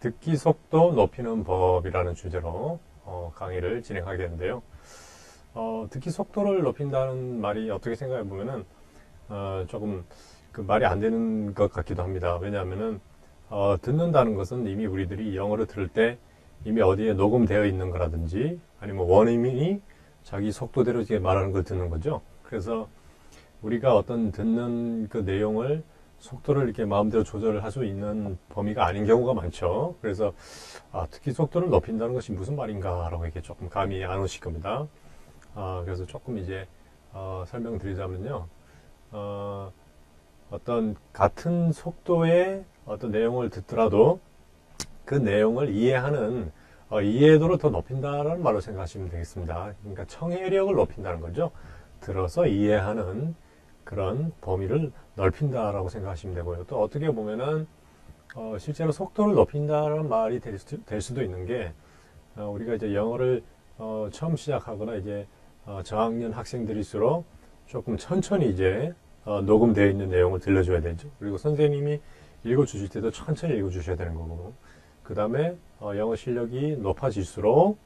듣기 속도 높이는 법이라는 주제로 강의를 진행하겠는데요. 듣기 속도를 높인다는 말이 어떻게 생각해 보면은 조금 그 말이 안 되는 것 같기도 합니다. 왜냐하면은 듣는다는 것은 이미 우리들이 영어를 들을 때 이미 어디에 녹음되어 있는 거라든지 아니면 원어민이 자기 속도대로 이렇게 말하는 걸 듣는 거죠. 그래서 우리가 어떤 듣는 그 내용을 속도를 이렇게 마음대로 조절을 할 수 있는 범위가 아닌 경우가 많죠. 그래서 특히 속도를 높인다는 것이 무슨 말인가라고 이렇게 조금 감이 안 오실 겁니다. 그래서 조금 이제 설명드리자면요. 어떤 같은 속도의 어떤 내용을 듣더라도 그 내용을 이해하는 이해도를 더 높인다는 말로 생각하시면 되겠습니다. 그러니까 청해력을 높인다는 거죠. 들어서 이해하는 그런 범위를 넓힌다라고 생각하시면 되고요. 또 어떻게 보면은 실제로 속도를 높인다는 말이 될 수도 있는 게 우리가 이제 영어를 처음 시작하거나 이제 저학년 학생들일수록 조금 천천히 이제 녹음되어 있는 내용을 들려줘야 되죠. 그리고 선생님이 읽어주실 때도 천천히 읽어주셔야 되는 거고, 그 다음에 영어 실력이 높아질수록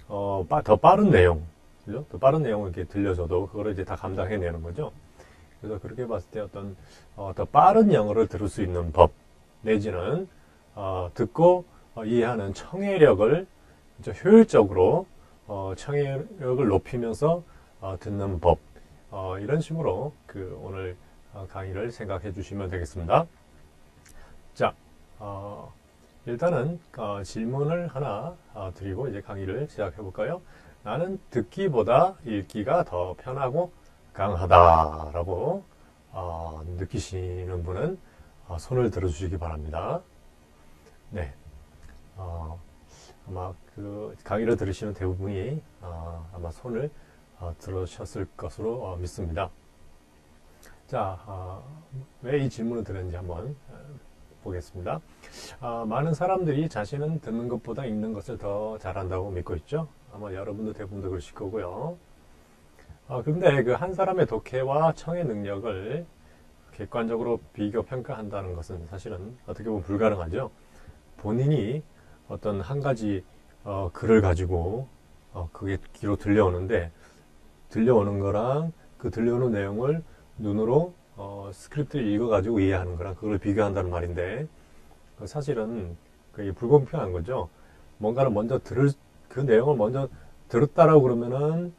더 빠른 내용, 그죠? 더 빠른 내용을 이렇게 들려줘도 그거를 이제 다 감당해내는 거죠. 그래서 그렇게 봤을 때 어떤 더 빠른 영어를 들을 수 있는 법 내지는 듣고 이해하는 청해력을 이제 효율적으로 청해력을 높이면서 듣는 법, 이런 식으로 그 오늘 강의를 생각해 주시면 되겠습니다. 자, 일단은 질문을 하나 드리고 이제 강의를 시작해 볼까요? 나는 듣기보다 읽기가 더 편하고 강하다라고 느끼시는 분은 손을 들어주시기 바랍니다. 네, 아마 그 강의를 들으시는 대부분이 아마 손을 들으셨을 것으로 믿습니다. 자, 왜 이 질문을 드렸는지 한번 보겠습니다. 많은 사람들이 자신은 듣는 것보다 읽는 것을 더 잘한다고 믿고 있죠. 아마 여러분도 대부분도 그러실 거고요. 그런데 그 한 사람의 독해와 청해 능력을 객관적으로 비교 평가한다는 것은 사실은 어떻게 보면 불가능하죠. 본인이 어떤 한 가지 글을 가지고 그게 귀로 들려오는데 들려오는 거랑 그 들려오는 내용을 눈으로 스크립트를 읽어가지고 이해하는 거랑 그걸 비교한다는 말인데 사실은 그게 불공평한 거죠. 뭔가를 먼저 그 내용을 먼저 들었다라고 그러면은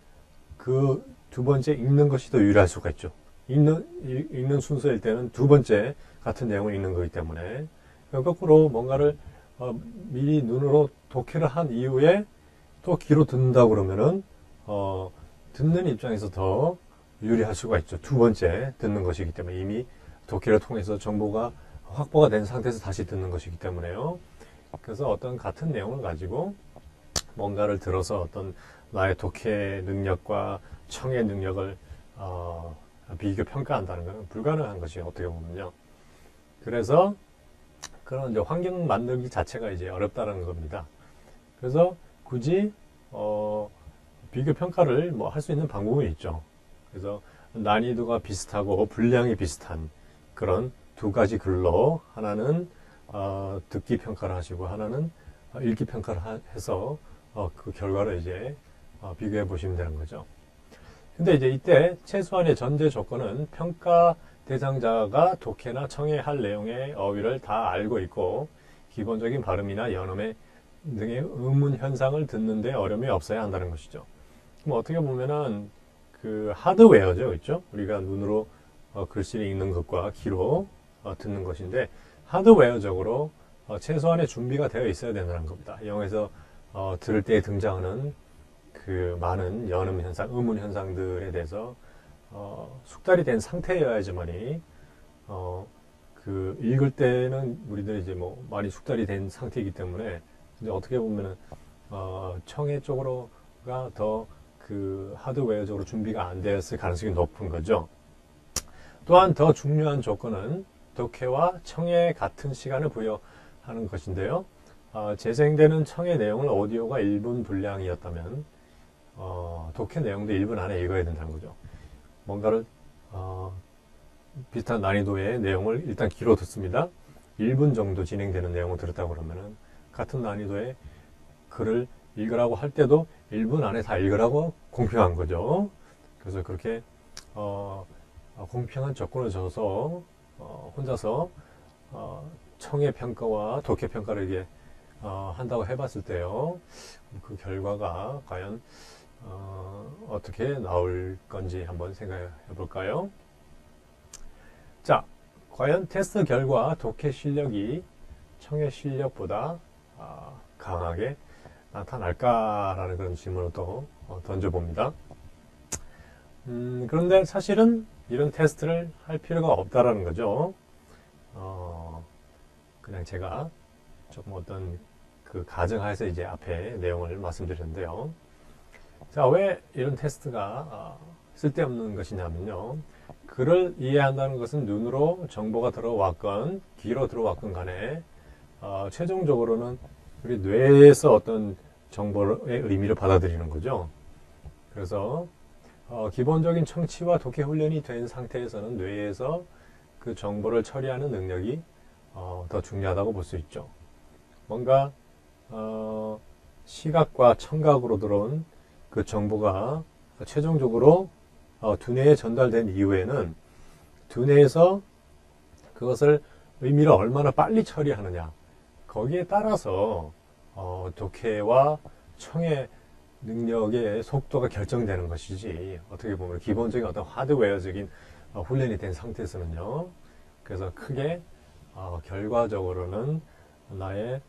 그 두 번째 읽는 것이 더 유리할 수가 있죠. 읽는 순서일 때는 두 번째 같은 내용을 읽는 거기 때문에 거꾸로 뭔가를 미리 눈으로 독해를 한 이후에 또 귀로 듣는다고 그러면은 듣는 입장에서 더 유리할 수가 있죠. 두 번째 듣는 것이기 때문에 이미 독해를 통해서 정보가 확보가 된 상태에서 다시 듣는 것이기 때문에요. 그래서 어떤 같은 내용을 가지고 뭔가를 들어서 어떤 나의 독해 능력과 청해 능력을 비교 평가한다는 것은 불가능한 것이 어떻게 보면요. 그래서 그런 이제 환경 만들기 자체가 이제 어렵다는 겁니다. 그래서 굳이 비교 평가를 뭐 할 수 있는 방법이 있죠. 그래서 난이도가 비슷하고 분량이 비슷한 그런 두 가지 글로 하나는 듣기 평가를 하시고 하나는 읽기 평가를 해서 그 결과를 이제 비교해 보시면 되는 거죠. 근데 이제 이때 최소한의 전제 조건은 평가 대상자가 독해나 청해할 내용의 어휘를 다 알고 있고 기본적인 발음이나 연음의 등의 의문 현상을 듣는데 어려움이 없어야 한다는 것이죠. 그럼 어떻게 보면은 그 하드웨어죠, 그렇죠? 우리가 눈으로 글씨를 읽는 것과 귀로 듣는 것인데 하드웨어적으로 최소한의 준비가 되어 있어야 된다는 겁니다. 영어에서 들을 때 등장하는 그 많은 연음 현상, 의문 현상들에 대해서 숙달이 된 상태여야지만이 그 읽을 때는 우리들이 이제 뭐 많이 숙달이 된 상태이기 때문에 이제 어떻게 보면은 청해 쪽으로가 더 그 하드웨어적으로 준비가 안 되었을 가능성이 높은 거죠. 또한 더 중요한 조건은 독해와 청해에 같은 시간을 부여하는 것인데요. 재생되는 청해 내용을 오디오가 1분 분량이었다면 독해 내용도 1분 안에 읽어야 된다는 거죠. 뭔가를 비슷한 난이도의 내용을 일단 귀로 듣습니다. 1분 정도 진행되는 내용을 들었다고 그러면은 같은 난이도의 글을 읽으라고 할 때도 1분 안에 다 읽으라고 공평한 거죠. 그래서 그렇게 공평한 조건을 줘서 혼자서 청해 평가와 독해 평가를 이게 한다고 해봤을 때요, 그 결과가 과연 어떻게 나올 건지 한번 생각해 볼까요? 자, 과연 테스트 결과 독해 실력이 청해 실력보다 강하게 나타날까라는 그런 질문을 또 던져봅니다. 그런데 사실은 이런 테스트를 할 필요가 없다라는 거죠. 그냥 제가 조금 어떤 그 가정하에서 이제 앞에 내용을 말씀드렸는데요. 자, 왜 이런 테스트가 쓸데없는 것이냐면요. 글을 이해한다는 것은 눈으로 정보가 들어왔건 귀로 들어왔건 간에 최종적으로는 우리 뇌에서 어떤 정보의 의미를 받아들이는 거죠. 그래서 기본적인 청취와 독해 훈련이 된 상태에서는 뇌에서 그 정보를 처리하는 능력이 더 중요하다고 볼 수 있죠. 뭔가 시각과 청각으로 들어온 그 정보가 최종적으로 두뇌에 전달된 이후에는 두뇌에서 그것을 의미를 얼마나 빨리 처리하느냐, 거기에 따라서 독해와 청해 능력의 속도가 결정되는 것이지, 어떻게 보면 기본적인 어떤 하드웨어적인 훈련이 된 상태에서는요. 그래서 크게 결과적으로는 나의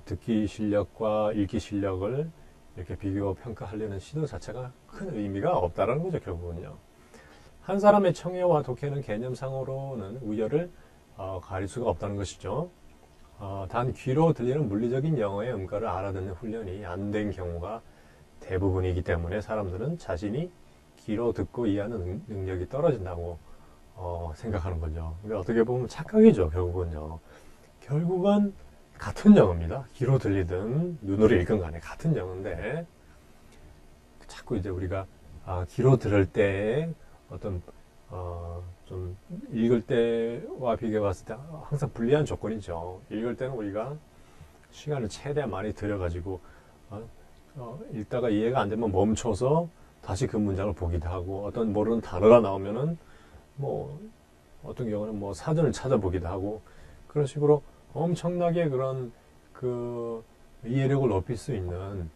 듣기 실력과 읽기 실력을 이렇게 비교 평가하려는 시도 자체가 큰 의미가 없다라는 거죠, 결국은요. 한 사람의 청해와 독해는 개념상으로는 우열을 가릴 수가 없다는 것이죠. 단 귀로 들리는 물리적인 영어의 음가를 알아듣는 훈련이 안 된 경우가 대부분이기 때문에 사람들은 자신이 귀로 듣고 이해하는 능력이 떨어진다고 생각하는 거죠. 근데 어떻게 보면 착각이죠, 결국은요. 결국은 같은 영어입니다. 귀로 들리든 눈으로 읽은 간에 같은 영어인데, 자꾸 이제 우리가 귀로 들을 때 어떤 좀 읽을 때와 비교해 봤을 때 항상 불리한 조건이죠. 읽을 때는 우리가 시간을 최대한 많이 들여가지고 읽다가 이해가 안 되면 멈춰서 다시 그 문장을 보기도 하고, 어떤 모르는 단어가 나오면은 뭐 어떤 경우는 뭐 사전을 찾아보기도 하고, 그런 식으로 엄청나게 그런 그 이해력을 높일 수 있는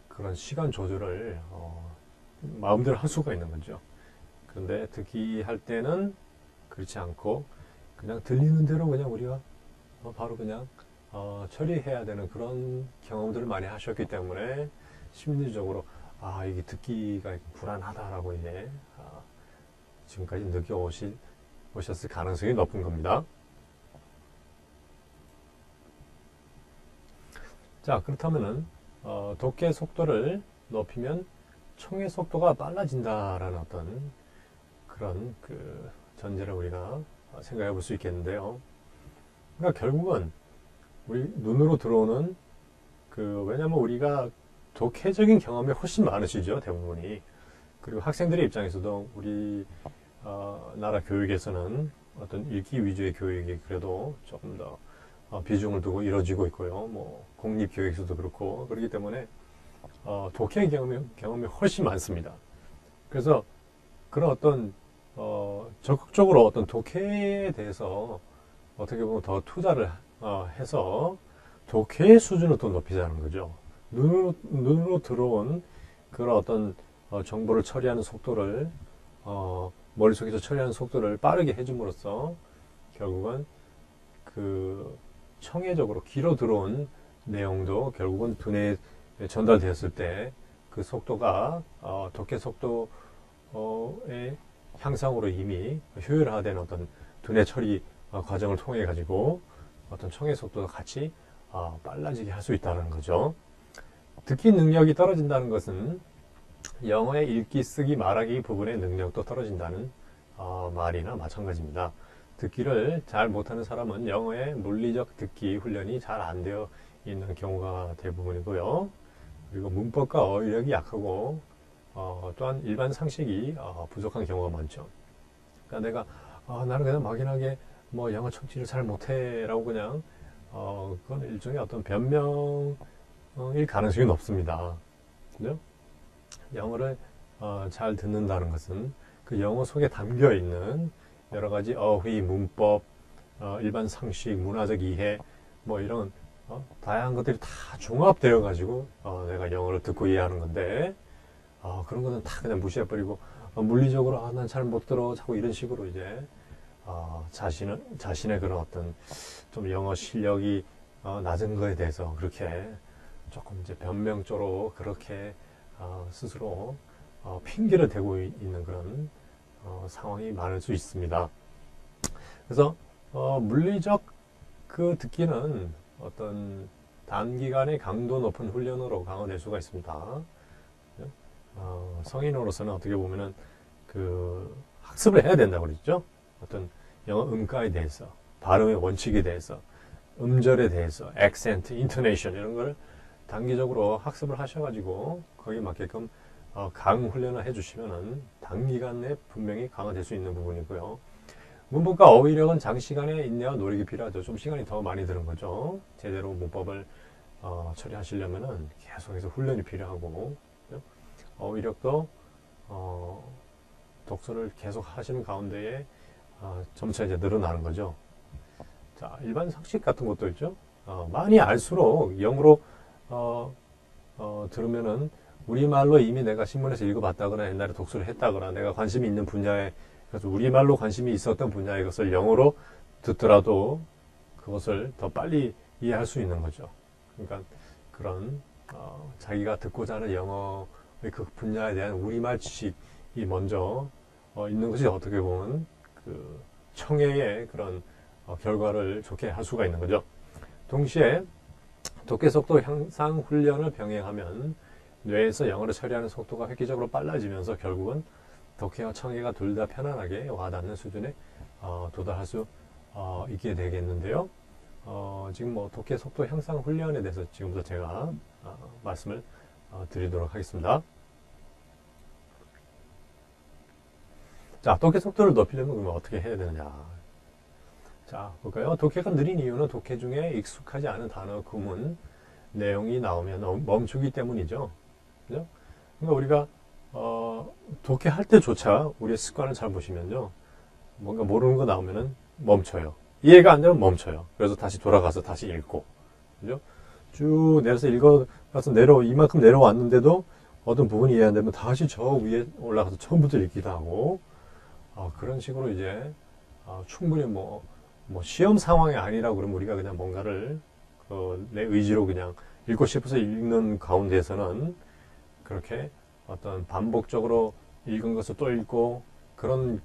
그런 시간 조절을 마음대로 할 수가 있는 거죠. 그런데 듣기 할 때는 그렇지 않고 그냥 들리는 대로 그냥 우리가 바로 그냥 처리해야 되는 그런 경험들을 많이 하셨기 때문에 심리적으로 이게 듣기가 불안하다라고 이제 지금까지 오셨을 가능성이 높은 겁니다. 자, 그렇다면은 독해 속도를 높이면 청해 속도가 빨라진다라는 어떤 그런 그 전제를 우리가 생각해 볼 수 있겠는데요. 그러니까 결국은 우리 눈으로 들어오는 왜냐면 우리가 독해적인 경험이 훨씬 많으시죠, 대부분이. 그리고 학생들의 입장에서도 우리 나라 교육에서는 어떤 읽기 위주의 교육이 그래도 조금 더 비중을 두고 이루어지고 있고요. 뭐 공립교육에서도 그렇고, 그렇기 때문에 독해 경험이 훨씬 많습니다. 그래서 그런 어떤 적극적으로 어떤 독해에 대해서 어떻게 보면 더 투자를 해서 독해의 수준을 더 높이자는 거죠. 눈으로 들어온 그런 어떤 정보를 처리하는 속도를 머릿속에서 처리하는 속도를 빠르게 해줌으로써 결국은 그 청해적으로 귀로 들어온 내용도 결국은 두뇌에 전달되었을 때 그 속도가 독해 속도의 향상으로 이미 효율화된 어떤 두뇌 처리 과정을 통해 가지고 어떤 청해 속도도 같이 빨라지게 할 수 있다는 거죠. 듣기 능력이 떨어진다는 것은 영어의 읽기, 쓰기, 말하기 부분의 능력도 떨어진다는 말이나 마찬가지입니다. 듣기를 잘 못하는 사람은 영어의 물리적 듣기 훈련이 잘 안 되어 있는 경우가 대부분이고요. 그리고 문법과 어휘력이 약하고 또한 일반 상식이 부족한 경우가 많죠. 그러니까 내가 나는 그냥 막연하게 뭐 영어 청취를 잘 못해 라고 그냥 그건 일종의 어떤 변명일 가능성이 높습니다. 그죠? 영어를 잘 듣는다는 것은 그 영어 속에 담겨 있는 여러 가지 어휘, 문법, 일반 상식, 문화적 이해, 뭐 이런 다양한 것들이 다 종합되어 가지고 내가 영어를 듣고 이해하는 건데 그런 것은 다 그냥 무시해버리고 물리적으로 난 잘 못 들어 자꾸 이런 식으로 이제 자신의 그런 어떤 좀 영어 실력이 낮은 거에 대해서 그렇게 조금 이제 변명조로 그렇게 스스로 핑계를 대고 있는 그런 상황이 많을 수 있습니다. 그래서 물리적 그 듣기는 어떤 단기간의 강도 높은 훈련으로 강화될 수가 있습니다. 성인으로서는 어떻게 보면은 그 학습을 해야 된다고 그랬죠. 어떤 영어 음가에 대해서, 발음의 원칙에 대해서, 음절에 대해서, 액센트, 인토네이션 이런 걸 단기적으로 학습을 하셔가지고 거기에 맞게끔 강 훈련을 해주시면은 단기간 내에 분명히 강화될 수 있는 부분이고요. 문법과 어휘력은 장시간의 인내와 노력이 필요하죠. 좀 시간이 더 많이 드는 거죠. 제대로 문법을 처리하시려면은 계속해서 훈련이 필요하고, 어휘력도 독서를 계속 하시는 가운데에 점차 이제 늘어나는 거죠. 자, 일반 상식 같은 것도 있죠. 많이 알수록 영어로 들으면은 우리말로 이미 내가 신문에서 읽어봤다거나 옛날에 독서를 했다거나 내가 관심이 있는 분야에 그래서 우리말로 관심이 있었던 분야의 것을 영어로 듣더라도 그것을 더 빨리 이해할 수 있는 거죠. 그러니까 그런 자기가 듣고자 하는 영어의 그 분야에 대한 우리말 지식이 먼저 있는 것이 어떻게 보면 그 청해의 그런 결과를 좋게 할 수가 있는 거죠. 동시에 독해 속도 향상 훈련을 병행하면 뇌에서 영어를 처리하는 속도가 획기적으로 빨라지면서 결국은 독해와 청해가 둘 다 편안하게 와닿는 수준에 도달할 수 있게 되겠는데요. 지금 뭐 독해 속도 향상 훈련에 대해서 지금부터 제가 말씀을 드리도록 하겠습니다. 자, 독해 속도를 높이려면 그러면 어떻게 해야 되느냐. 자, 볼까요? 독해가 느린 이유는 독해 중에 익숙하지 않은 단어, 구문, 내용이 나오면 멈추기 때문이죠. 그죠? 그러니까 우리가 독해할 때조차 우리의 습관을 잘 보시면요. 뭔가 모르는 거 나오면은 멈춰요. 이해가 안 되면 멈춰요. 그래서 다시 돌아가서 다시 읽고. 그죠? 쭉 내려서 읽어가서 이만큼 내려왔는데도 어떤 부분이 이해 안 되면 다시 저 위에 올라가서 처음부터 읽기도 하고, 그런 식으로 이제, 충분히 뭐 시험 상황이 아니라고 그러면 우리가 그냥 뭔가를, 내 의지로 그냥 읽고 싶어서 읽는 가운데에서는 그렇게 어떤 반복적으로 읽은 것을 또 읽고 그런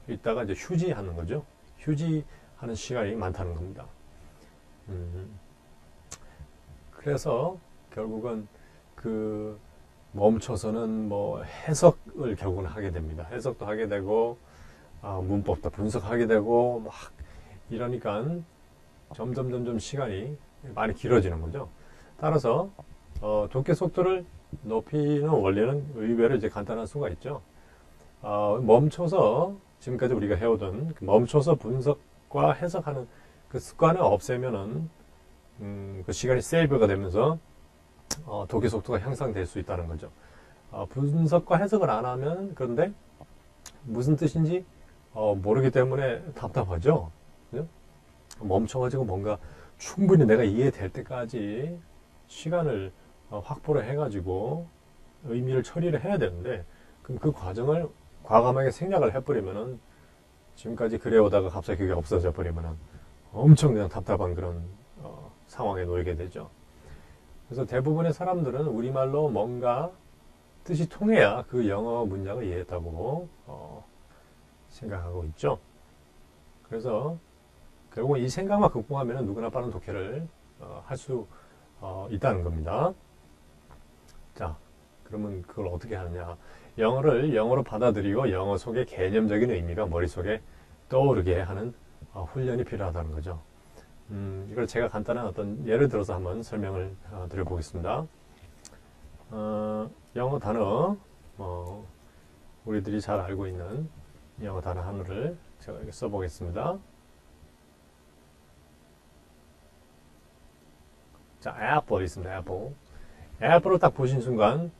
읽다가 이제 휴지하는 거죠. 휴지하는 시간이 많다는 겁니다. 그래서 결국은 멈춰서는 뭐 해석을 결국은 하게 됩니다. 해석도 하게 되고 문법도 분석하게 되고 막 이러니까 점점 시간이 많이 길어지는 거죠. 따라서 독해 속도를 높이는 원리는 의외로 이제 간단할 수가 있죠. 멈춰서 지금까지 우리가 해오던 멈춰서 분석과 해석하는 그 습관을 없애면은 그 시간이 세이브가 되면서 독해 속도가 향상될 수 있다는 거죠. 분석과 해석을 안 하면 그런데 무슨 뜻인지 모르기 때문에 답답하죠. 그죠? 멈춰가지고 뭔가 충분히 내가 이해될 때까지 시간을 확보를 해가지고 의미를 처리를 해야 되는데 그럼 그 과정을 과감하게 생략을 해버리면은 지금까지 그래오다가 갑자기 그게 없어져 버리면은 엄청 그냥 답답한 그런 상황에 놓이게 되죠. 그래서 대부분의 사람들은 우리말로 뭔가 뜻이 통해야 그 영어 문장을 이해했다고 생각하고 있죠. 그래서 결국 이 생각만 극복하면 누구나 빠른 독해를 할 수 있다는 겁니다. 자, 그러면 그걸 어떻게 하느냐. 영어를 영어로 받아들이고 영어 속의 개념적인 의미가 머릿속에 떠오르게 하는 훈련이 필요하다는 거죠. 이걸 제가 간단한 어떤 예를 들어서 한번 설명을 드려보겠습니다. 영어 단어, 우리들이 잘 알고 있는 영어 단어 하나를 제가 여기 써보겠습니다. 자, apple 있습니다. apple. apple을 딱 보신 순간,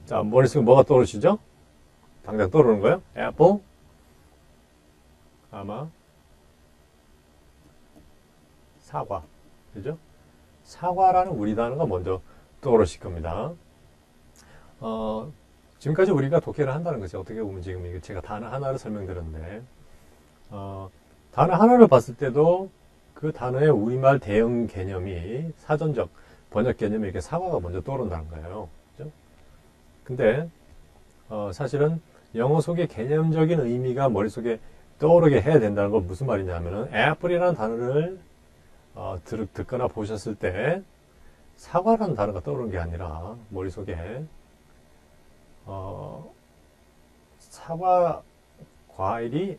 자, 머릿속에 뭐가 떠오르시죠? 당장 떠오르는 거예요? apple. 아마, 사과. 그죠? 사과라는 우리 단어가 먼저 떠오르실 겁니다. 지금까지 우리가 독해를 한다는 것이 어떻게 보면 지금 이게 제가 단어 하나를 설명드렸는데, 단어 하나를 봤을 때도 그 단어의 우리말 대응 개념이 사전적 번역 개념이 이렇게 사과가 먼저 떠오른다는 거예요. 그죠? 근데, 사실은 영어 속의 개념적인 의미가 머릿속에 떠오르게 해야 된다는 건 무슨 말이냐면은, 애플이라는 단어를 듣거나 보셨을 때, 사과라는 단어가 떠오르는 게 아니라, 머릿속에, 사과 과일이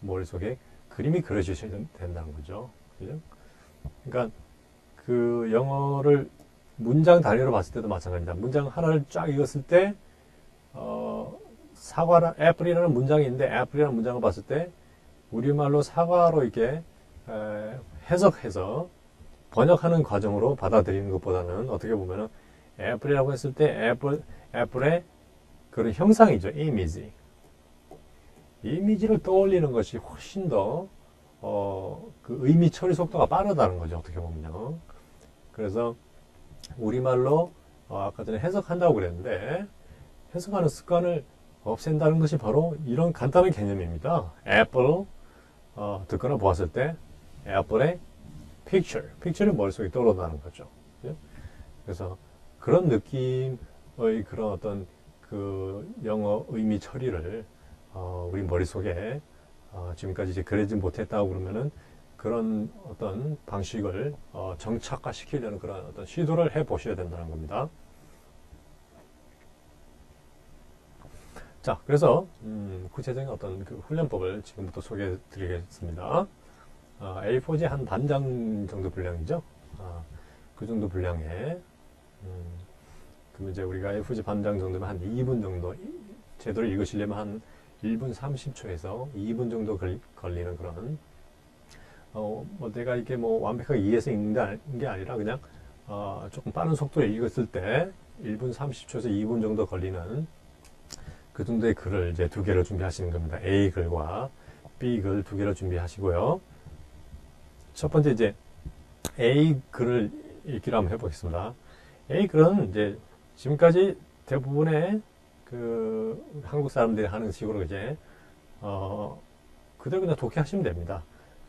머릿속에 그림이 그려지셔야 된다는 거죠. 그죠? 그러니까 그 영어를 문장 단위로 봤을 때도 마찬가지입니다. 문장 하나를 쫙 읽었을 때, 애플이라는 문장이 있는데, 애플이라는 문장을 봤을 때, 우리말로 사과로 이렇게 해석해서 번역하는 과정으로 받아들이는 것보다는 어떻게 보면은 애플이라고 했을 때 애플의 그런 형상이죠. 이미지를 떠올리는 것이 훨씬 더 그 의미 처리 속도가 빠르다는 거죠. 어떻게 보면요. 그래서 우리말로 아까 전에 해석한다고 그랬는데 해석하는 습관을 없앤다는 것이 바로 이런 간단한 개념입니다. 애플 듣거나 보았을 때 애플의 픽처를 머릿속에 떠오른다는 거죠. 그래서 그런 느낌의 그런 어떤 그 영어 의미 처리를 우리 머릿속에 지금까지 이제 그려지 못했다고 그러면은 그런 어떤 방식을 정착화 시키려는 그런 어떤 시도를 해 보셔야 된다는 겁니다. 자, 그래서 구체적인 어떤 그 훈련법을 지금부터 소개해 드리겠습니다. A4지 한 반장 정도 분량이죠. 그 정도 분량에 그럼 이제 우리가 A4지 반장 정도면 한 2분 정도 제대로 읽으시려면 한 1분 30초에서 2분 정도 걸리는 그런 뭐 내가 이게 뭐 완벽하게 이해해서 읽는 게 아니라 그냥 조금 빠른 속도로 읽었을 때 1분 30초에서 2분 정도 걸리는 그 정도의 글을 이제 두 개를 준비하시는 겁니다. A 글과 B 글 두 개를 준비하시고요. 첫 번째 이제 A 글을 읽기로 한번 해보겠습니다. A 글은 이제 지금까지 대부분의 그 한국 사람들이 하는 식으로 이제 그대로 그냥 독해하시면 됩니다.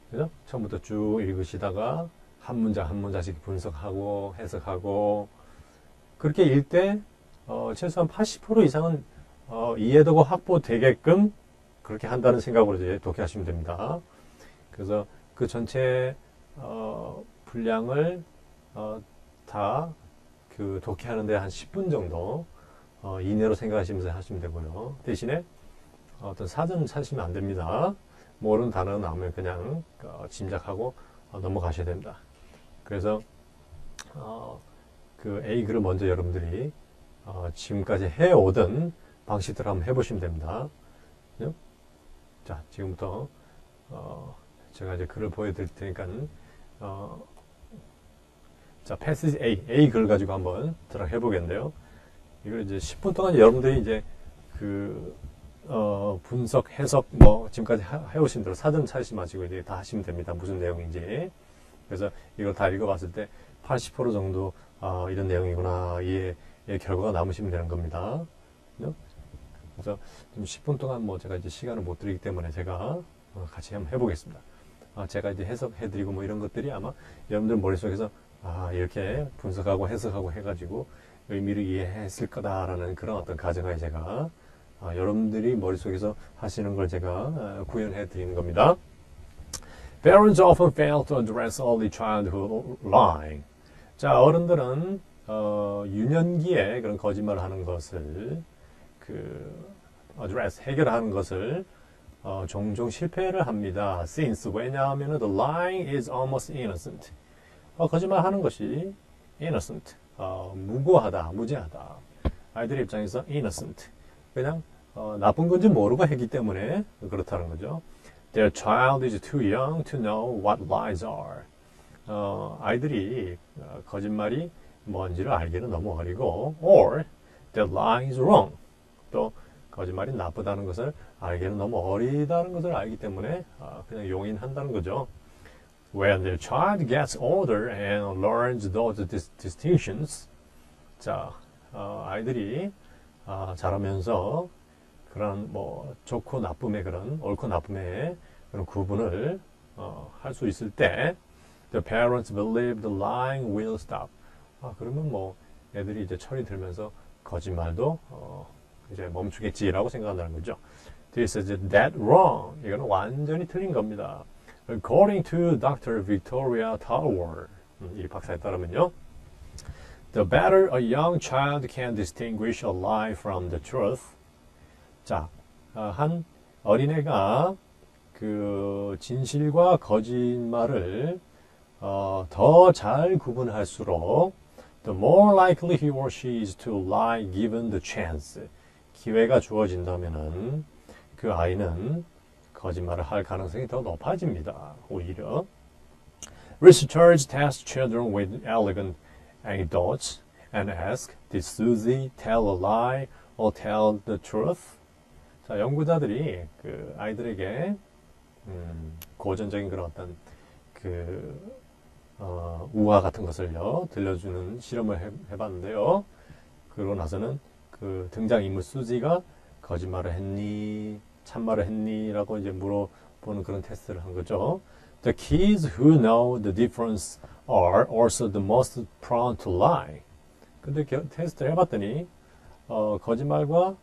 그죠? 처음부터 쭉 읽으시다가 한 문장 한 문장씩 분석하고 해석하고 그렇게 읽을 때 최소한 80% 이상은 이해도가 확보되게끔 그렇게 한다는 생각으로 이제 독해하시면 됩니다. 그래서 그 전체 분량을 다 그 독해하는데 한 10분 정도 이내로 생각하시면서 하시면 되고요. 대신에 어떤 사전 찾으시면 안 됩니다. 모르는 단어 나오면 그냥 짐작하고 넘어가셔야 됩니다. 그래서 그 A 글을 먼저 여러분들이 지금까지 해오던 방식대로 한번 해보시면 됩니다. 그죠? 자, 지금부터 제가 이제 글을 보여드릴 테니까 자, 패시지 A 글 가지고 한번 들어가 해보겠는데요. 이걸 이제 10분 동안 여러분들이 이제 그 분석, 해석 뭐 지금까지 해오신 대로 사전 찾으시 마시고 이제 다 하시면 됩니다. 무슨 내용인지. 그래서 이걸 다 읽어봤을 때 80% 정도 이런 내용이구나 이해 결과가 남으시면 되는 겁니다. 그죠? 그래서 좀 10분 동안 뭐 제가 이제 시간을 못 드리기 때문에 제가 같이 한번 해보겠습니다. 제가 이제 해석해드리고 뭐 이런 것들이 아마 여러분들 머릿속에서 이렇게 분석하고 해석하고 해가지고 의미를 이해했을 거다라는 그런 어떤 가정하에 제가 여러분들이 머릿속에서 하시는 걸 제가 구현해 드리는 겁니다. Parents often fail to address early childhood lying. 자, 어른들은 유년기에 그런 거짓말을 하는 것을 address 해결하는 것을 종종 실패를 합니다. Since 왜냐하면 the lying is almost innocent. 거짓말하는 것이 innocent, 무고하다, 무죄하다. 아이들의 입장에서 innocent, 그냥 나쁜 건지 모르고 했기 때문에 그렇다는 거죠. Their child is too young to know what lies are. 아이들이 거짓말이 뭔지를 알기는 너무 어리고, or that lie is wrong. 또 거짓말이 나쁘다는 것을 알기는 너무 어리다는 것을 알기 때문에 그냥 용인한다는 거죠. When the child gets older and learns those distinctions, 자, 아이들이 자라면서 그런 뭐 좋고 나쁨의 그런 옳고 나쁨의 그런 구분을 할 수 있을 때, the parents believe the lying will stop. 그러면 뭐 애들이 이제 철이 들면서 거짓말도 이제 멈추겠지라고 생각한다는 거죠. This is that wrong. 이거는 완전히 틀린 겁니다. According to Dr. Victoria Tower, 이 박사에 따르면요, the better a young child can distinguish a lie from the truth. 자, 한 어린애가 그 진실과 거짓말을 더 잘 구분할수록 the more likely he or she is to lie given the chance. 기회가 주어진다면은 그 아이는 거짓말을 할 가능성이 더 높아집니다. 오히려. Researchers test children with elegant anecdotes and ask, did Susie tell a lie or tell the truth? 자, 연구자들이 그 아이들에게 고전적인 그런 어떤 그 우화 같은 것을요 들려주는 실험을 해봤는데요. 그러고 나서는 그 등장인물 수지가 거짓말을 했니, 참말을 했니? 라고 이제 물어보는 그런 테스트를 한 거죠. The kids who know the difference are also the most prone to lie. 근데 테스트를 해봤더니 거짓말과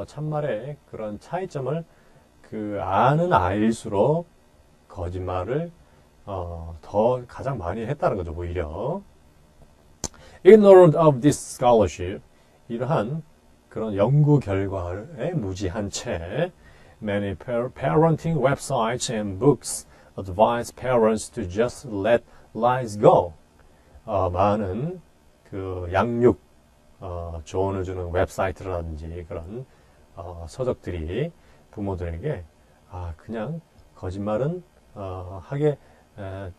참말의 그런 차이점을 그 아는 아이일수록 거짓말을 더 가장 많이 했다는 거죠, 오히려. Ignorant of this scholarship, 이러한 그런 연구 결과에 무지한 채 many parenting websites and books advise parents to just let lies go. 많은 그 양육 조언을 주는 웹사이트라든지 그런 서적들이 부모들에게 그냥 거짓말은 하게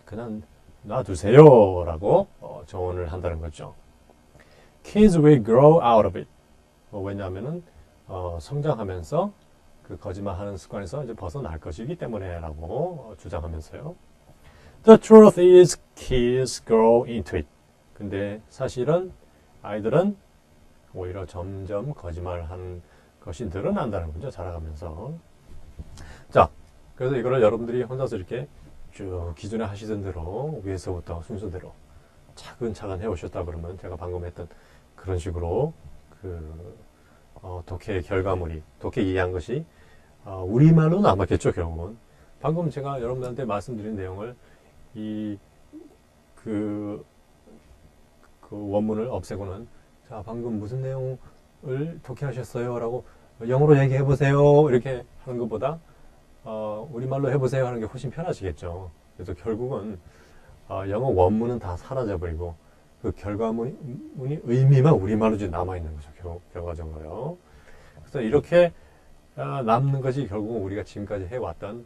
그냥 놔두세요라고 조언을 한다는 거죠. Kids will grow out of it. 왜냐하면은 성장하면서 그 거짓말하는 습관에서 이제 벗어날 것이기 때문에라고 주장하면서요. The truth is, kids grow into it. 근데 사실은 아이들은 오히려 점점 거짓말하는 것이 늘어난다는 거죠. 자라가면서. 자, 그래서 이거를 여러분들이 혼자서 이렇게 쭉 기존에 하시던 대로 위에서부터 순서대로 차근차근 해오셨다 그러면 제가 방금 했던 그런 식으로 그 독해의 결과물이 독해 이해한 것이 우리말로 남았겠죠. 결국은 방금 제가 여러분들한테 말씀드린 내용을 그 원문을 없애고는 자 방금 무슨 내용을 독해하셨어요? 라고 영어로 얘기해 보세요. 이렇게 하는 것보다 우리말로 해보세요 하는 게 훨씬 편하시겠죠. 그래서 결국은 영어 원문은 다 사라져버리고 그 결과문이 의미만 우리말로 남아있는 거죠. 결과적으로요. 그래서 이렇게 남는 것이 결국은 우리가 지금까지 해왔던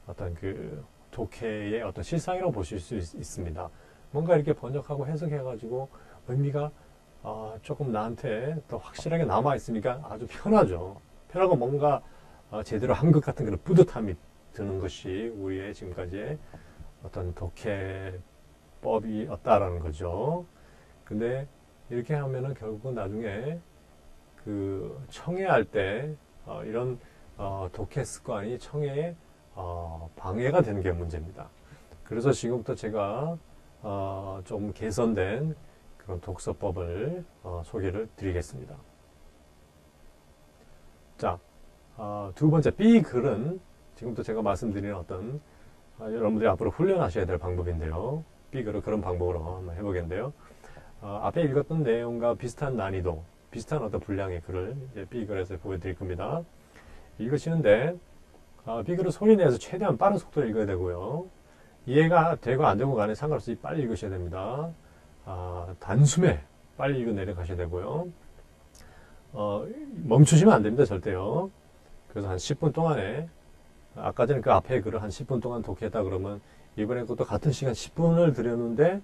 어떤 그 독해의 어떤 실상이라고 보실 수 있습니다. 뭔가 이렇게 번역하고 해석해가지고 의미가 조금 나한테 더 확실하게 남아있으니까 아주 편하죠. 편하고 뭔가 제대로 한 것 같은 그런 뿌듯함이 드는 것이 우리의 지금까지의 어떤 독해법이었다라는 거죠. 근데 이렇게 하면은 결국은 나중에 그 청해할 때 이런 독해 습관이 청해에 방해가 되는 게 문제입니다. 그래서 지금부터 제가 좀 개선된 그런 독서법을 소개를 드리겠습니다. 자, 두 번째 B 글은 지금부터 제가 말씀드리는 어떤 여러분들이 앞으로 훈련하셔야 될 방법인데요. B 글을 그런 방법으로 한번 해보겠는데요. 앞에 읽었던 내용과 비슷한 난이도, 비슷한 어떤 분량의 글을 이제 B 글에서 보여드릴 겁니다. 읽으시는데 B 글을 소리 내서 최대한 빠른 속도로 읽어야 되고요. 이해가 되고 안 되고 간에 상관없이 빨리 읽으셔야 됩니다. 단숨에 빨리 읽어 내려가셔야 되고요. 멈추시면 안 됩니다. 절대요. 그래서 한 10분 동안에, 아까 전에 그 앞에 글을 한 10분 동안 독해했다 그러면 이번에 그것도 같은 시간 10분을 들였는데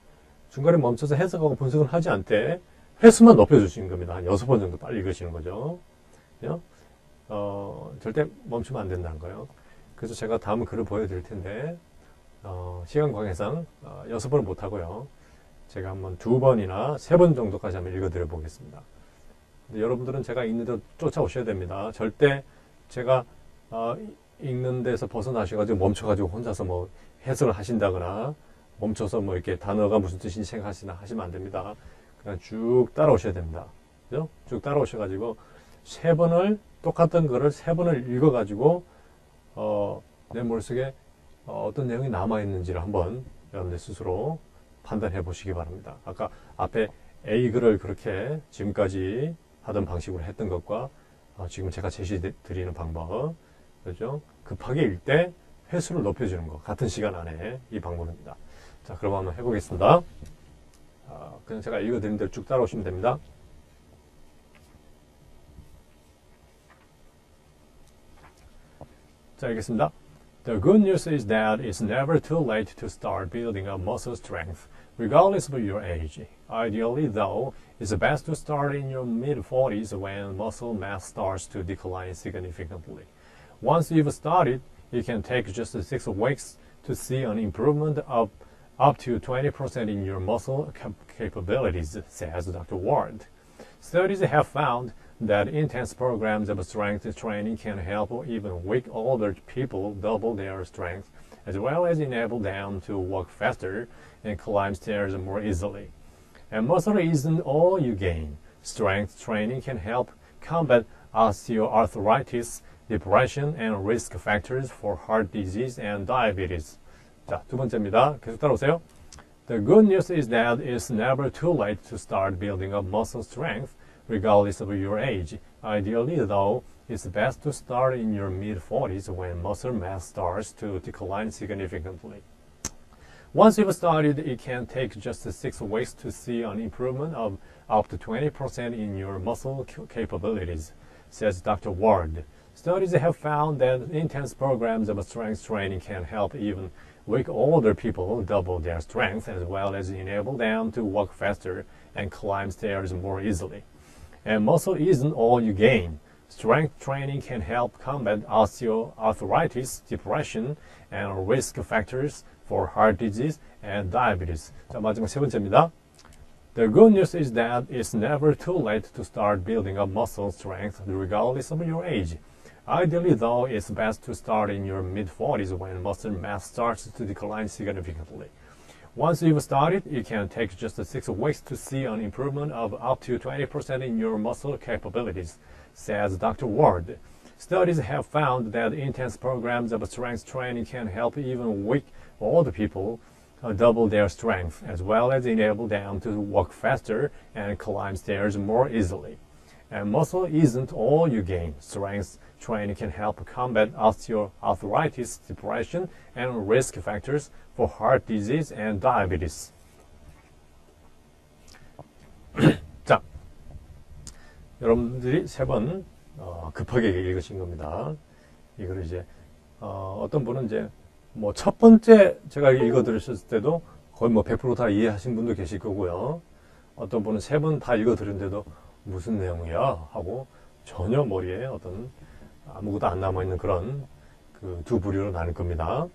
중간에 멈춰서 해석하고 분석을 하지 않되 횟수만 높여주시는 겁니다. 한 6번 정도 빨리 읽으시는 거죠. 절대 멈추면 안 된다는 거예요. 그래서 제가 다음 글을 보여드릴 텐데, 시간 관계상 6번은 못하고요. 제가 한번 2번이나 3번 정도까지 한번 읽어드려 보겠습니다. 근데 여러분들은 제가 읽는 대로 쫓아오셔야 됩니다. 절대 제가 읽는 데서 벗어나셔가지고 멈춰가지고 혼자서 뭐 해석을 하신다거나 멈춰서 뭐 이렇게 단어가 무슨 뜻인지 생각하시나 하시면 안 됩니다. 그냥 쭉 따라오셔야 됩니다. 그죠? 쭉 따라오셔가지고 똑같은 거를 3번을 읽어가지고 내 머릿속에 어떤 내용이 남아있는지를 한번 여러분들 스스로 판단해 보시기 바랍니다. 아까 앞에 A 글을 그렇게 지금까지 하던 방식으로 했던 것과 지금 제가 제시 드리는 방법, 그렇죠? 급하게 읽을 때 횟수를 높여주는 것, 같은 시간 안에 이 방법입니다. 자, 그럼 한번 해보겠습니다. 그냥 제가 읽어드린 대로 쭉 따라오시면 됩니다. 자, 알겠습니다. The good news is that it's never too late to start building up muscle strength, regardless of your age. Ideally, though, it's best to start in your mid-40s when muscle mass starts to decline significantly. Once you've started, it can take just 6 weeks to see an improvement of up to 20% in your muscle capabilities, says Dr. Ward. Studies have found that intense programs of strength training can help even weak older people double their strength, as well as enable them to walk faster and climb stairs more easily. And muscle isn't all you gain. Strength training can help combat osteoarthritis, depression, and risk factors for heart disease and diabetes. 자, 두 번째입니다. 계속 따라오세요. The good news is that it's never too late to start building up muscle strength, regardless of your age. Ideally, though, it's best to start in your mid-40s when muscle mass starts to decline significantly. Once you've started, it can take just 6 weeks to see an improvement of up to 20% in your muscle capabilities, says Dr. Ward. Studies have found that intense programs of strength training can help even weak older people double their strength, as well as enable them to walk faster and climb stairs more easily. And muscle isn't all you gain. Strength training can help combat osteoarthritis, depression, and risk factors for heart disease and diabetes. 자, 마지막 세 번째입니다. The good news is that it's never too late to start building up muscle strength regardless of your age. Ideally, though, it's best to start in your mid-40s when muscle mass starts to decline significantly. Once you've started, it can take just 6 weeks to see an improvement of up to 20% in your muscle capabilities, says Dr. Ward. Studies have found that intense programs of strength training can help even weak older people double their strength, as well as enable them to walk faster and climb stairs more easily. And muscle isn't all you gain. Strength training can help combat osteoarthritis, depression, and risk factors for heart disease and diabetes. 자, 여러분들이 3번 급하게 읽으신 겁니다. 이걸 이제 어떤 분은 이제 뭐 첫 번째 제가 읽어 들으셨을 때도 거의 뭐 100% 다 이해하신 분도 계실 거고요. 어떤 분은 3번 다 읽어 들은데도 무슨 내용이야 하고 전혀 머리에 어떤 아무것도 안 남아있는 그런 그 두 부류로 나눌 겁니다.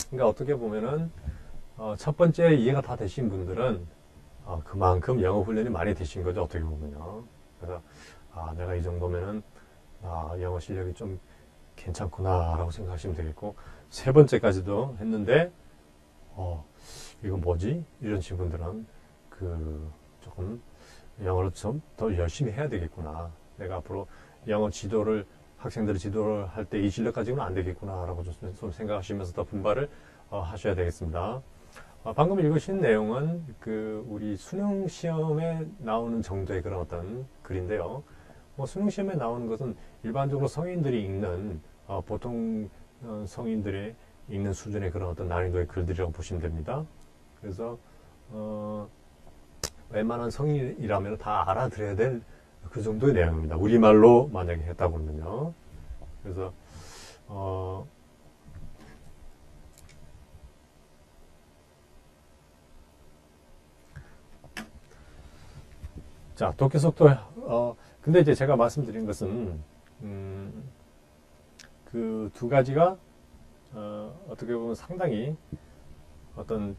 그러니까 어떻게 보면은 첫 번째 이해가 다 되신 분들은 그만큼 영어 훈련이 많이 되신 거죠. 어떻게 보면요. 그래서 내가 이 정도면은 영어 실력이 좀 괜찮구나 라고 생각하시면 되겠고, 세 번째까지도 했는데 이거 뭐지? 이런 분들은 조금 영어를 좀 더 열심히 해야 되겠구나. 내가 앞으로 영어 학생들의 지도를 할 때 이 실력 가지고는 안 되겠구나 라고 좀 생각하시면서 더 분발을 하셔야 되겠습니다. 방금 읽으신 내용은 우리 수능 시험에 나오는 정도의 그런 어떤 글인데요. 수능 시험에 나오는 것은 일반적으로 성인들이 읽는 보통 성인들이 읽는 수준의 그런 어떤 난이도의 글들이라고 보시면 됩니다. 그래서 웬만한 성인이라면 다 알아들어야 될 그 정도의 내용입니다. 우리말로 만약에 했다고 그러면요. 그래서 자, 독해 속도, 근데 이제 제가 말씀드린 것은, 그 두 가지가, 어떻게 보면 상당히 어떤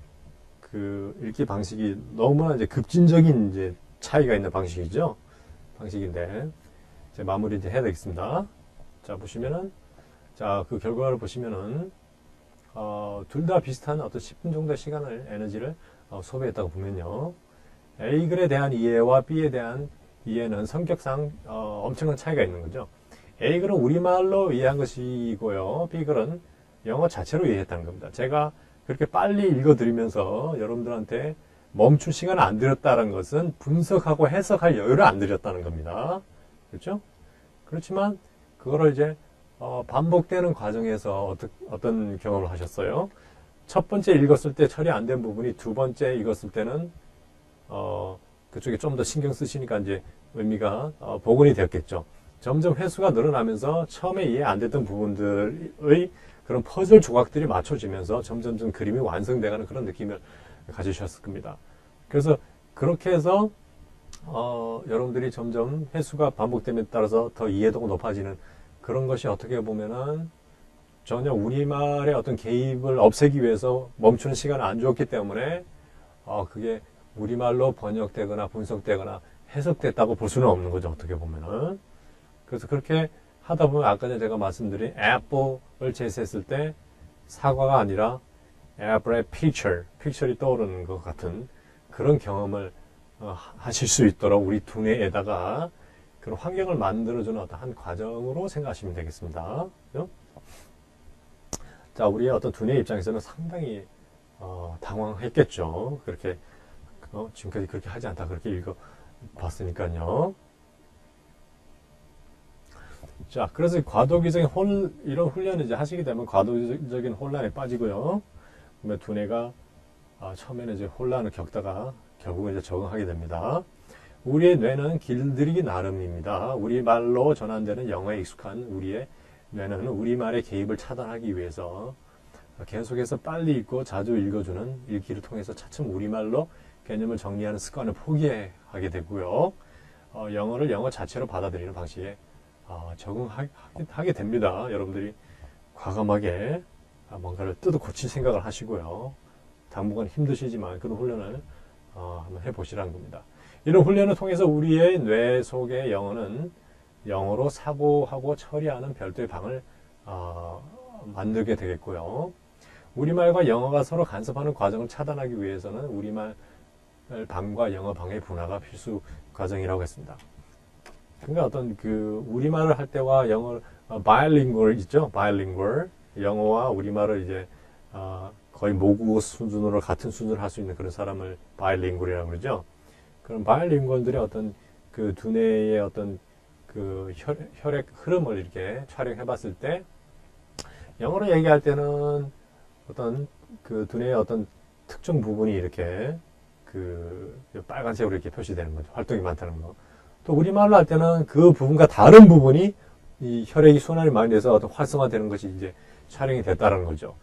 그 읽기 방식이 너무나 이제 급진적인 이제 차이가 있는 방식이죠. 방식인데, 이제 마무리 이제 해야 되겠습니다. 자, 보시면은, 자, 그 결과를 보시면은, 둘 다 비슷한 어떤 10분 정도의 시간을, 에너지를 소비했다고 보면요. A글에 대한 이해와 B에 대한 이해는 성격상 엄청난 차이가 있는 거죠. A글은 우리말로 이해한 것이고요. B글은 영어 자체로 이해했다는 겁니다. 제가 그렇게 빨리 읽어드리면서 여러분들한테 멈출 시간을 안 드렸다는 것은 분석하고 해석할 여유를 안 드렸다는 겁니다. 그렇죠? 그렇지만 그거를 이제 반복되는 과정에서 어떤 경험을 하셨어요? 첫 번째 읽었을 때 처리 안 된 부분이 두 번째 읽었을 때는 그쪽에 좀 더 신경 쓰시니까 이제 의미가 복원이 되었겠죠. 점점 횟수가 늘어나면서 처음에 이해 안 됐던 부분들의 그런 퍼즐 조각들이 맞춰지면서 점점 그림이 완성돼가는 그런 느낌을 가지셨을 겁니다. 그래서 그렇게 해서 여러분들이 점점 횟수가 반복됨에 따라서 더 이해도가 높아지는 그런 것이 어떻게 보면은 전혀 우리말의 어떤 개입을 없애기 위해서 멈추는 시간을 안 주었기 때문에 그게 우리말로 번역되거나 분석되거나 해석됐다고 볼 수는 없는 거죠. 어떻게 보면은. 그래서 그렇게 하다 보면 아까 전에 제가 말씀드린 apple을 제시했을 때 사과가 아니라 apple의 picture이 떠오르는 것 같은 그런 경험을 하실 수 있도록 우리 두뇌에다가 그런 환경을 만들어주는 어떤 한 과정으로 생각하시면 되겠습니다. 그죠? 자, 우리의 어떤 두뇌 입장에서는 상당히 당황했겠죠. 그렇게 지금까지 그렇게 하지 않다 그렇게 읽어봤으니까요. 자, 그래서 과도기적인 이런 훈련을 이제 하시게 되면 과도기적인 혼란에 빠지고요. 그러면 두뇌가 처음에는 이제 혼란을 겪다가 결국은 이제 적응하게 됩니다. 우리의 뇌는 길들이기 나름입니다. 우리말로 전환되는 영어에 익숙한 우리의 뇌는 우리말의 개입을 차단하기 위해서 계속해서 빨리 읽고 자주 읽어주는 읽기를 통해서 차츰 우리말로 개념을 정리하는 습관을 포기하게 되고요. 영어를 영어 자체로 받아들이는 방식에 적응하게 됩니다. 여러분들이 과감하게 뭔가를 뜯어 고칠 생각을 하시고요. 당분간 힘드시지만 그런 훈련을 한번 해보시라는 겁니다. 이런 훈련을 통해서 우리의 뇌 속의 영어는 영어로 사고하고 처리하는 별도의 방을 만들게 되겠고요. 우리말과 영어가 서로 간섭하는 과정을 차단하기 위해서는 우리말 방과 영어 방의 분화가 필수 과정이라고 했습니다. 그러니까 어떤 그 우리말을 할 때와 영어 바이링구얼 있죠? 바이링구얼 영어와 우리말을 이제 거의 모국어 수준으로 같은 수준을 할 수 있는 그런 사람을 바이링구얼이라고 그러죠. 그런 바이링구얼들의 어떤 그 두뇌의 어떤 그 혈액 흐름을 이렇게 촬영해봤을 때 영어로 얘기할 때는 어떤 그 두뇌의 어떤 특정 부분이 이렇게 그 빨간색으로 이렇게 표시되는 거죠. 활동이 많다는 거. 또 우리말로 할 때는 그 부분과 다른 부분이 이 혈액이 순환이 많이 돼서 어떤 활성화되는 것이 이제 촬영이 됐다는 거죠.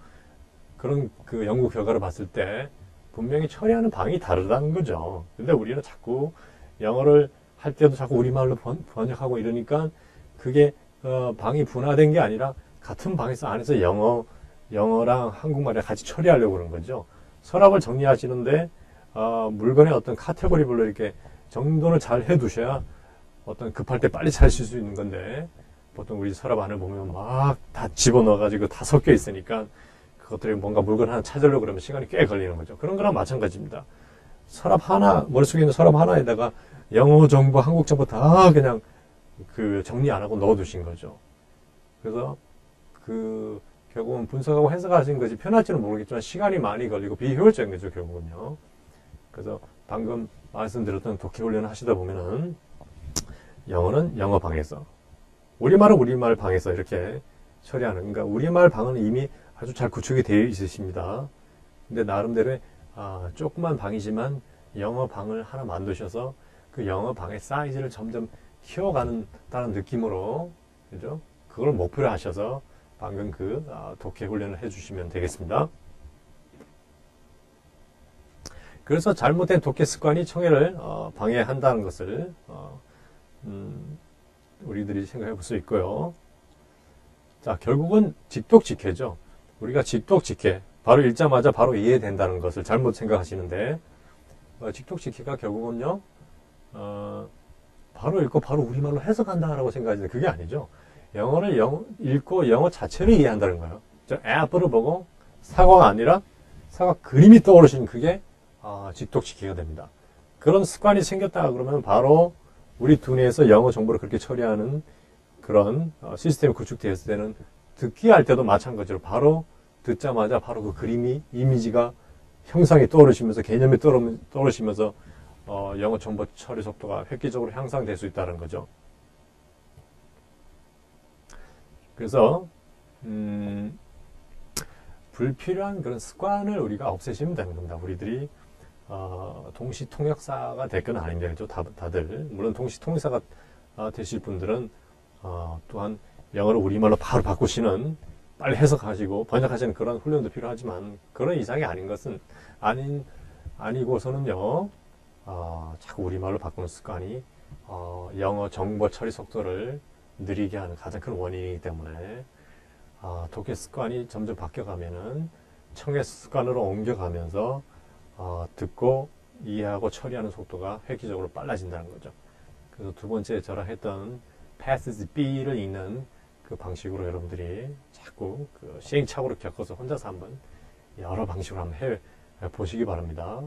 그런 그 연구 결과를 봤을 때 분명히 처리하는 방이 다르다는 거죠. 근데 우리는 자꾸 영어를 할 때도 자꾸 우리말로 번역하고 이러니까 그게 방이 분화된 게 아니라 같은 방에서 안에서 영어랑 한국말이랑 같이 처리하려고 그러는 거죠. 서랍을 정리하시는데 물건의 어떤 카테고리별로 이렇게 정돈을 잘 해두셔야 어떤 급할 때 빨리 찾으실 수 있는 건데 보통 우리 서랍 안을 보면 막 다 집어넣어가지고 다 섞여 있으니까 그것들이 뭔가 물건 하나 찾으려고 그러면 시간이 꽤 걸리는 거죠. 그런 거랑 마찬가지입니다. 서랍 하나, 머릿속에 있는 서랍 하나에다가 영어 정보, 한국 정보 다 그냥 그 정리 안 하고 넣어두신 거죠. 그래서 그 결국은 분석하고 해석하시는 것이 편할지는 모르겠지만 시간이 많이 걸리고 비효율적인 거죠, 결국은요. 그래서 방금 말씀드렸던 독해 훈련을 하시다 보면은 영어는 영어 방에서, 우리말은 우리말 방에서 이렇게 처리하는, 그러니까 우리말 방은 이미 아주 잘 구축이 되어 있으십니다. 근데 나름대로의 조그만 방이지만 영어 방을 하나 만드셔서 그 영어 방의 사이즈를 점점 키워간다는 느낌으로, 그죠? 그걸 목표로 하셔서 방금 독해 훈련을 해주시면 되겠습니다. 그래서 잘못된 독해 습관이 청해를 방해한다는 것을 우리들이 생각해 볼 수 있고요. 자, 결국은 직독직해죠. 우리가 직독직해, 바로 읽자마자 바로 이해된다는 것을 잘못 생각하시는데, 직독직해가 결국은요, 바로 읽고 바로 우리말로 해석한다라고 생각하시는데 그게 아니죠. 영어를 읽고 영어 자체를 이해한다는 거예요. 저 애플을 보고 사과가 아니라 사과 그림이 떠오르시는 그게 직독직해가 됩니다. 그런 습관이 생겼다 그러면 바로 우리 두뇌에서 영어 정보를 그렇게 처리하는 그런 시스템이 구축되었을 때는 듣기 할 때도 마찬가지로 바로 듣자마자 바로 그 그림이 이미지가 형상이 떠오르시면서 개념이 떠오르시면서 영어 정보 처리 속도가 획기적으로 향상될 수 있다는 거죠. 그래서 불필요한 그런 습관을 우리가 없애시면 되는 겁니다. 우리들이 동시통역사가 될 건 아닙니다. 그죠? 다들 물론 동시통역사가 되실 분들은 또한 영어를 우리말로 바로 바꾸시는, 빨리 해석하시고 번역하시는 그런 훈련도 필요하지만 그런 이상이 아닌 것은 아니고서는요, 자꾸 우리말로 바꾸는 습관이 영어 정보 처리 속도를 느리게 하는 가장 큰 원인이기 때문에 독해 습관이 점점 바뀌어가면은 청해 습관으로 옮겨가면서 듣고 이해하고 처리하는 속도가 획기적으로 빨라진다는 거죠. 그래서 두 번째 저랑 했던 Passage B를 읽는 그 방식으로 여러분들이 자꾸 시행착오를 겪어서 혼자서 한번 여러 방식으로 한번 해 보시기 바랍니다.